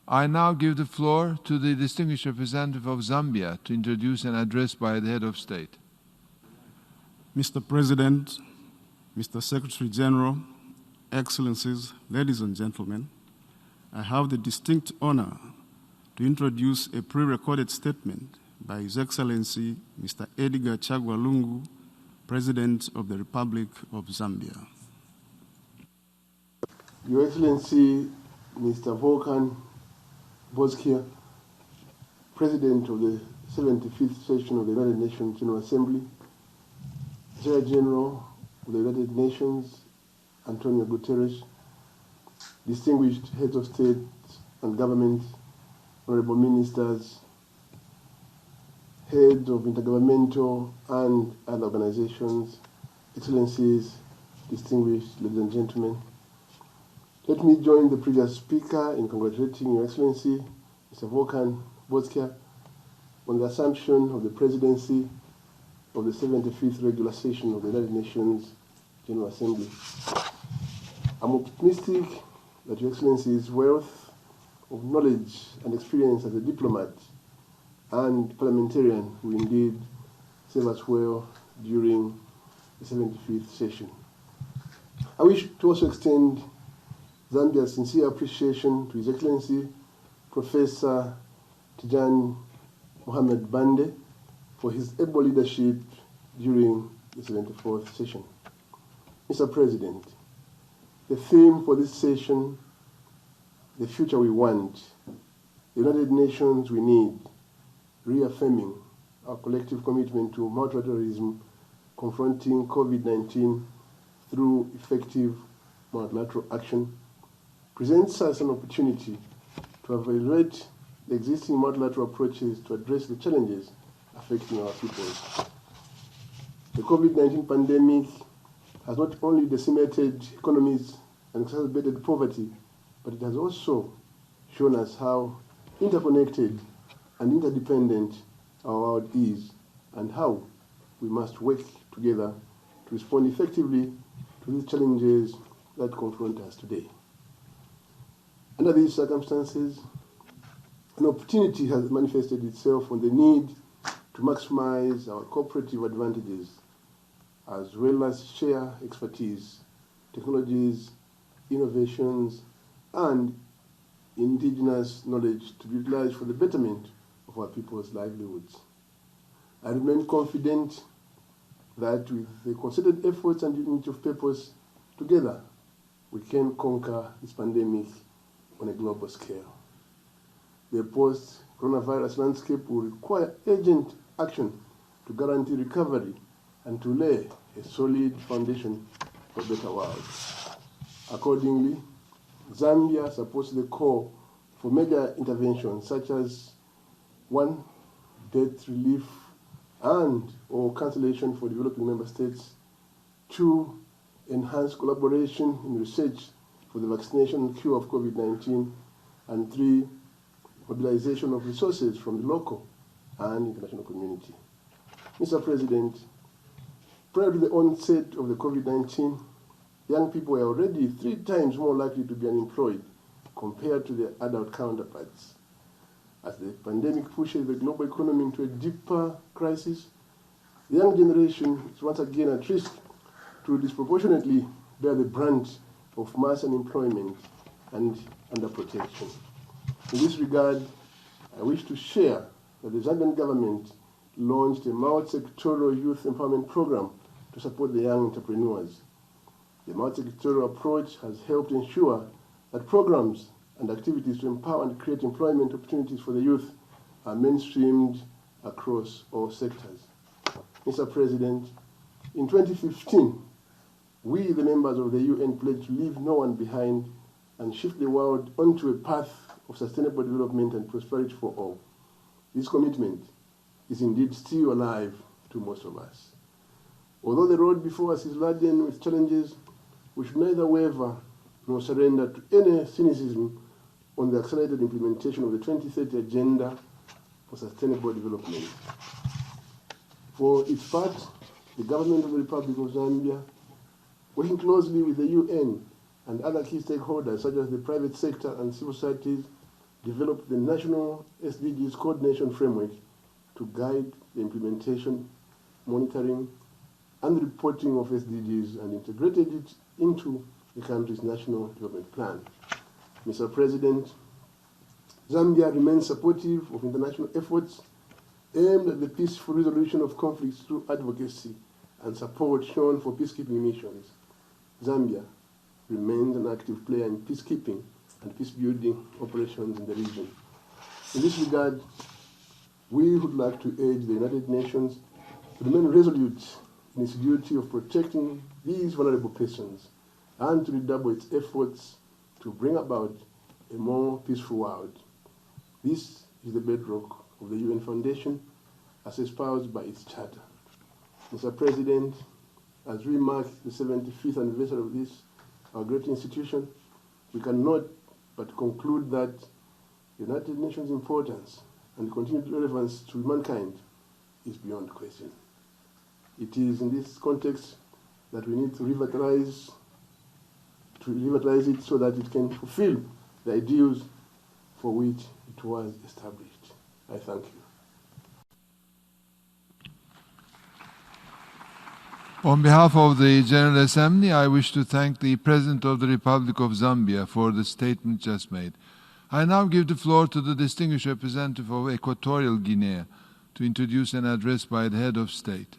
I now give the floor to the distinguished representative of Zambia to introduce an address by the head of state. Mr. President, Mr. Secretary General, Excellencies, ladies and gentlemen, I have the distinct honor to introduce a pre-recorded statement by His Excellency Mr. Edgar Chagwa Lungu, President of the Republic of Zambia. Your Excellency Mr. Volkan Bozkir, President of the 75th Session of the United Nations General Assembly, Secretary General of the United Nations, Antonio Guterres, distinguished heads of state and government, honorable ministers, heads of intergovernmental and other organizations, excellencies, distinguished ladies and gentlemen. Let me join the previous speaker in congratulating Your Excellency, Mr. Volkan Bozkir, on the assumption of the presidency of the 75th regular session of the United Nations General Assembly. I'm optimistic that Your Excellency's wealth of knowledge and experience as a diplomat and parliamentarian will indeed serve us well during the 75th session. I wish to also extend Zambia's sincere appreciation to His Excellency Professor Tijan Mohamed Bande for his able leadership during the 74th session. Mr. President, the theme for this session, the future we want, the United Nations we need, reaffirming our collective commitment to multilateralism, confronting COVID-19 through effective multilateral action, presents us an opportunity to evaluate the existing multilateral approaches to address the challenges affecting our peoples. The COVID-19 pandemic has not only decimated economies and exacerbated poverty, but it has also shown us how interconnected and interdependent our world is and how we must work together to respond effectively to these challenges that confront us today. Under these circumstances, an opportunity has manifested itself on the need to maximize our cooperative advantages as well as share expertise, technologies, innovations, and indigenous knowledge to be utilized for the betterment of our people's livelihoods. I remain confident that with the concerted efforts and unity of purpose, together we can conquer this pandemic on a global scale. The post-coronavirus landscape will require urgent action to guarantee recovery and to lay a solid foundation for a better world. Accordingly, Zambia supports the call for major interventions such as 1. Debt relief and or cancellation for developing member states, 2. Enhanced collaboration in research for the vaccination and cure of COVID-19, and 3. Mobilization of resources from the local and international community. Mr. President, prior to the onset of the COVID-19, young people were already 3 times more likely to be unemployed compared to their adult counterparts. As the pandemic pushes the global economy into a deeper crisis, the young generation is once again at risk to disproportionately bear the brunt of mass unemployment and underprotection. In this regard, I wish to share that the Zambian government launched a multi-sectoral youth empowerment program to support the young entrepreneurs. The multi-sectoral approach has helped ensure that programs and activities to empower and create employment opportunities for the youth are mainstreamed across all sectors. Mr. President, in 2015, we, the members of the UN, pledged to leave no one behind and shift the world onto a path of sustainable development and prosperity for all. This commitment is indeed still alive to most of us. Although the road before us is laden with challenges, we should neither waver nor surrender to any cynicism on the accelerated implementation of the 2030 Agenda for Sustainable Development. For its part, the government of the Republic of Zambia, working closely with the UN and other key stakeholders such as the private sector and civil societies, develop the National SDGs Coordination Framework to guide the implementation, monitoring, and reporting of SDGs and integrated it into the country's national development plan. Mr. President, Zambia remains supportive of international efforts aimed at the peaceful resolution of conflicts through advocacy and support shown for peacekeeping missions. Zambia remains an active player in peacekeeping and peace-building operations in the region. In this regard, we would like to urge the United Nations to remain resolute in its duty of protecting these vulnerable persons and to redouble its efforts to bring about a more peaceful world. This is the bedrock of the UN Foundation as espoused by its charter. Mr. President, as we mark the 75th anniversary of this, our great institution, we cannot but conclude that the United Nations' importance and continued relevance to mankind is beyond question. It is in this context that we need to revitalize it so that it can fulfill the ideals for which it was established. I thank you. On behalf of the General Assembly, I wish to thank the President of the Republic of Zambia for the statement just made. I now give the floor to the distinguished representative of Equatorial Guinea to introduce an address by the head of state.